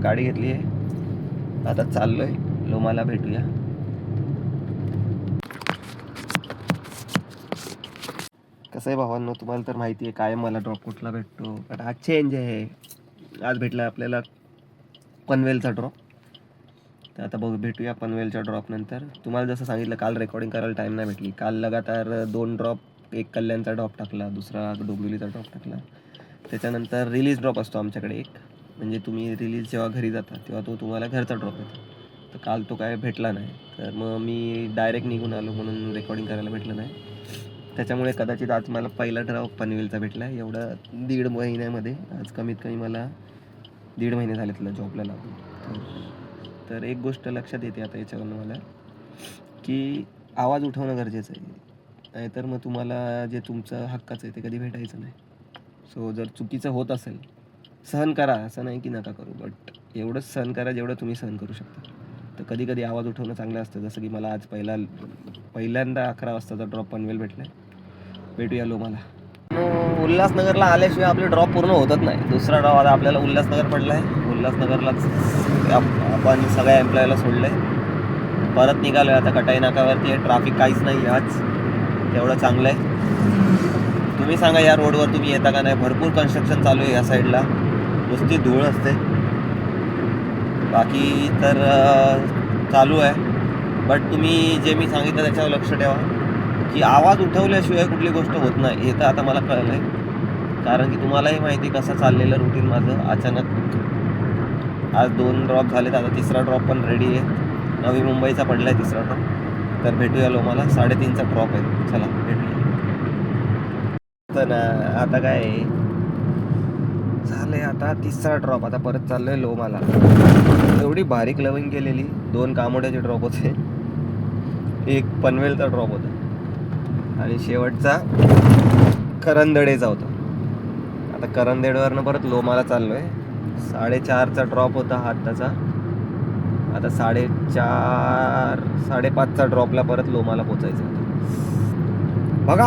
गाडी घेतली आहे, आता चाललोय लोमाला. भेटूया. कसं आहे भावांनो, तुम्हाला तर माहिती आहे काय मला ड्रॉप कुठला भेटतो. पण आज चेंज आहे. आज भेटला आपल्याला पनवेलचा ड्रॉप. तर आता भेटूया पनवेलच्या ड्रॉप नंतर. तुम्हाला जसं सांगितलं काल रेकॉर्डिंग करायला टाईम नाही भेटली. काल लगातार 2 ड्रॉप, एक कल्याणचा ड्रॉप टाकला, दुसरा डोंबिवलीचा ड्रॉप टाकला. त्याच्यानंतर रिलीज ड्रॉप असतो आमच्याकडे एक, म्हणजे तुम्ही रिलीज जेव्हा घरी जाता तेव्हा तो तुम्हाला घरचा ड्रॉप येतो. तर काल तो काय भेटला नाही, तर मग मी डायरेक्ट निघून आलो म्हणून रेकॉर्डिंग करायला भेटलं नाही. त्याच्यामुळे कदाचित आज मला पहिला ड्रॉप पनवेलचा भेटला आहे. एवढं 1.5 महिन्यामध्ये. आज कमीत कमी मला 1.5 महिने झाले तुला जॉबला लागून. तर एक गोष्ट लक्षात येते आता याच्यावरून मला, की आवाज उठवणं गरजेचं आहे. नाहीतर मग तुम्हाला जे तुमचं हक्काचं आहे ते कधी भेटायचं नाही. सो जर चुकीचं होत असेल, सहन करा, असं नाही की नका करू, बट एवढंच सहन करा जेवढं तुम्ही सहन करू शकता. तर कधी कधी आवाज उठवणं चांगलं असतं. जसं की मला आज पहिल्यांदा 11 वाजताचा ड्रॉप पनवेल भेटला आहे. भेटूया लोमाला. उल्हासनगरला आल्याशिवाय आपले ड्रॉप पूर्ण होतच नाही. दुसरा ड्रॉप आता आपल्याला उल्हासनगर पडला आहे. उल्हासनगरलाच आपण सगळ्या एम्प्लॉयला सोडलं आहे. परत निघालो आहे आता कटाई नाकावरती आहे. ट्रॅफिक काहीच नाही आज, तेवढं चांगलं आहे. तुम्ही सांगा या रोडवर तुम्ही येता का नाही. भरपूर कन्स्ट्रक्शन चालू आहे या साईडला, नुसती धूळ असते. बाकी तर चालू आहे, बट तुम्ही जे मी सांगितलं त्याच्यावर लक्ष ठेवा की आवाज उठवल्याशिवाय कुठली गोष्ट होत नाही. हे तर आता मला कळलं आहे, कारण की तुम्हालाही माहिती कसं चाललेलं रुटीन माझं. अचानक आज 2 ड्रॉप झालेत, आता तिसरा ड्रॉप पण रेडी आहे. नवी मुंबईचा पडला आहे तिसरा ड्रॉप. तर भेटूया लोमाला. 3:30चा ड्रॉप आहे. चला भेटूया. तर ना आता काय झालं आहे, आता तिसरा ड्रॉप. आता परत चाललो आहे लोमाला. एवढी बारीक लविंग केलेली. 2 कामोड्याचे ड्रॉप होते, एक पनवेलचा ड्रॉप होता आणि शेवटचा करंदडेचा होता. आता करंदेडवरनं परत लोमाला चाललो आहे. 4:30चा ड्रॉप होता आत्ताचा. आता 4:30-5:30चा ड्रॉपला परत लोमाला पोचायचं होतं. बघा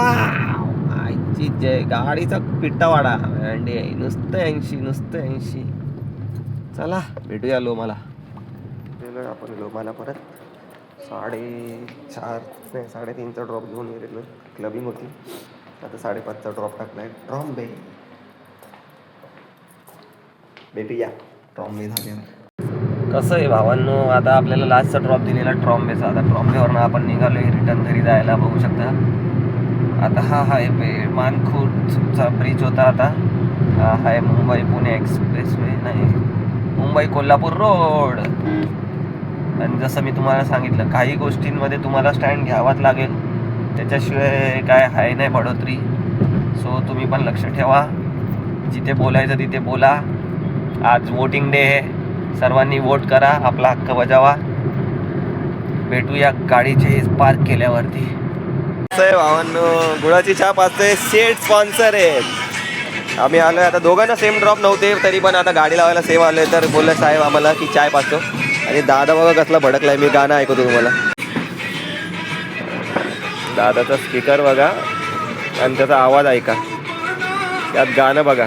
आईची जय, गाडीचा पिट्टा वाडा अंडी आहे. नुसतं 80. चला भेटूया लोमाला. गेलो आपण लोमाला परत. 3:30चा ड्रॉप घेऊन गेलेलो. क्लबिंग होती. आता 5:30चा ड्रॉप टाकला आहे. ट्रॉम्बे. भेटूया ट्रॉम्बे झाल्यावर. कसं आहे भावांनो, आता आपल्याला लास्टचा ड्रॉप दिलेला ट्रॉम्बेचा. आता ट्रॉम्बेवरनं आपण निघालो आहे रिटर्न घरी जायला. बघू शकता आता हा हायवे मानखुर्दचा ब्रिज होता. आता हा आहे मुंबई पुणे एक्सप्रेसवे, नाही मुंबई कोल्हापूर रोड. आणि जसं मी तुम्हाला सांगितलं, काही गोष्टींमध्ये तुम्हाला स्टँड घ्यावाच लागेल, त्याच्याशिवाय काय आहे नाही बढोतरी. सो तुम्ही पण लक्ष ठेवा, जिथे बोलायचं तिथे बोला. आज वोटिंग डे आहे, सर्वांनी वोट करा, आपला हक्क बजावा. भेटूया गाडीचे पार्क केल्यावरती. भावांनो गुळाची चहा पाचते. सेट स्पॉन्सर आहेत. आम्ही आलो आहे. आता दोघांना सेम ड्रॉप नव्हते, तरी पण आता गाडी लावायला सेम आलो आहे. तर बोललं साहेब आम्हाला की चाय पाचतो. आणि दादा बघा कसला भडकलाय. मी गाणं ऐकतो तुम्हाला. दादाचा स्पीकर बघा आणि त्याचा आवाज ऐका, त्यात गाणं बघा.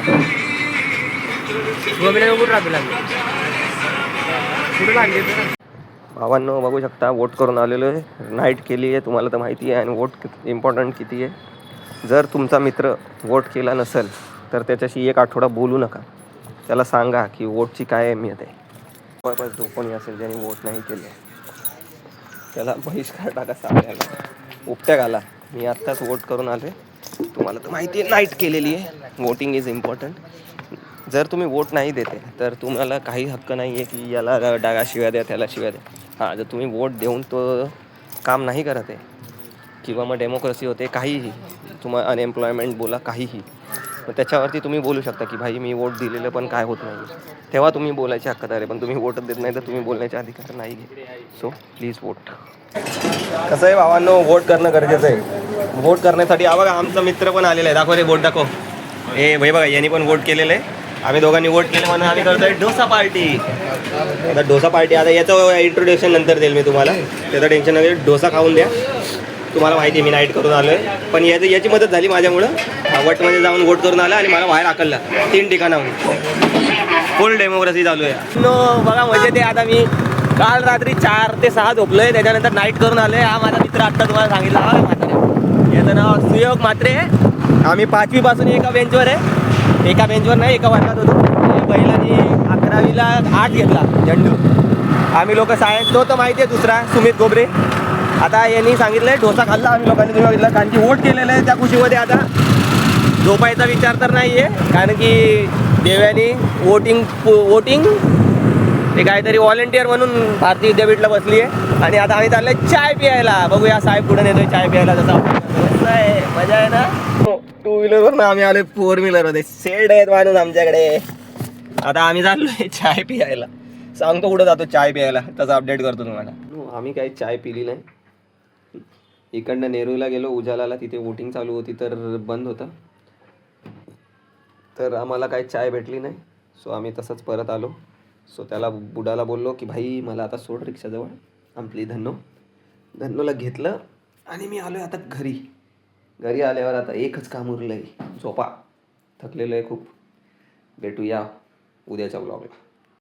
भावांनो बघू शकता वोट करून आलेलो आहे. नाईट केली आहे, तुम्हाला तर माहिती आहे. आणि वोट इम्पॉर्टंट किती आहे. जर तुमचा मित्र वोट केला नसेल तर त्याच्याशी 1 आठवडा बोलू नका. त्याला सांगा की वोटची काय अहमियत आहे. जवळपास जो कोणी असेल ज्याने वोट नाही केले त्याला बहिष्कार टाका. सापड्याला उपट्या घाला. मी आत्ताच वोट करून आले, तुम्हाला तर माहिती आहे. नाईट केलेली आहे. Voting is important. जर तुम्ही वोट नाही देते तर तुम्हाला काही हक्क नाही आहे की याला डागा शिव्या द्या, त्याला शिव्या द्या. हां, जर तुम्ही वोट देऊन तो काम नाही करत आहे किंवा मग डेमोक्रेसी होते, काहीही तुम्हाला अनएम्प्लॉयमेंट बोला, काहीही, मग त्याच्यावरती तुम्ही बोलू शकता की भाई मी वोट दिलेलं पण काय होत नाही. तेव्हा तुम्ही बोलायचे हक्कदार आहे. पण तुम्ही वोटच देत नाही तर तुम्ही बोलण्याचे अधिकार नाही घे. So please vote. कसं आहे भावांनो, वोट करणं गरजेचं आहे. वोट करण्यासाठी बघा आमचा मित्र पण आलेला आहे. दाखव रे वोट दाखव. भाई बघा यांनी पण वोट केलेलं आहे. आम्ही दोघांनी वोट केले म्हणून आम्ही करतोय डोसा पार्टी. आता डोसा पार्टी, आता याचं इंट्रोडक्शन नंतर देईल मी तुम्हाला, त्याचं टेन्शन नका. डोसा खाऊन द्या. तुम्हाला माहिती आहे मी नाईट करून आलो आहे, पण याची मदत झाली माझ्यामुळं. वटमध्ये जाऊन वोट करून आला आणि मला बाहेर हाकलला 3 ठिकाणाहून. फुल डेमोक्रेसी चालू आहे. नो बघा म्हणजे ते आता मी काल रात्री 4 ते 6 झोपलोय, त्याच्यानंतर नाईट करून आलोय. हा माझा मित्र आत्ता तुम्हाला सांगितला हा म्हातारे, याचं नाव सुयोग म्हात्रे. आम्ही 5वी पासून एका बेंचवर आहे, एका बेंचवर नाही एका वर्गात होतो. बैलांनी 11वीला 8 घेतला झेंडू. आम्ही लोक सायन्स नव्हतं माहिती आहे. दुसरा सुमित गोबरे, आता यांनी सांगितलंय डोसा खाल्ला आम्ही लोकांनी, तुम्ही बघितलं, कारण की वोट केलेलं आहे त्या खुशीमध्ये. आता झोपायचा विचार तर नाही आहे, कारण की देव्यानी वोटिंग ते काहीतरी व्हॉलेंटियर म्हणून भारतीय विद्यापीठला बसली आहे. आणि आता आम्ही चाललोय चाय प्यायला. बघूया साहेब कुठे नेतोय चाय प्यायला. जसा आहे मजा आहे ना. 2 व्हीलरवर ना आम्ही आलोय 4 व्हीलरमध्ये. सेड आहेत माणूस आमच्याकडे. आता आम्ही चाललोय चाय प्यायला. सांगतो कुठं जातो चाय प्यायला, त्याचा अपडेट करतो तुम्हाला. आम्ही काही चाय पिली नाही. इकडनं नेरूला गेलो उजालाला, तिथे वोटिंग चालू होती तर बंद होतं, तर आम्हाला काही चाय भेटली नाही. सो आम्ही तसंच परत आलो. सो त्याला बुडाला बोललो की भाई मला आता सोड रिक्षाजवळ. आपली धन्नोला घेतलं आणि मी आलो आता घरी. घरी आल्यावर आता एकच काम उरलं आहे, झोपा. थकलेलं आहे खूप. भेटूया उद्याच्या ब्लॉगला.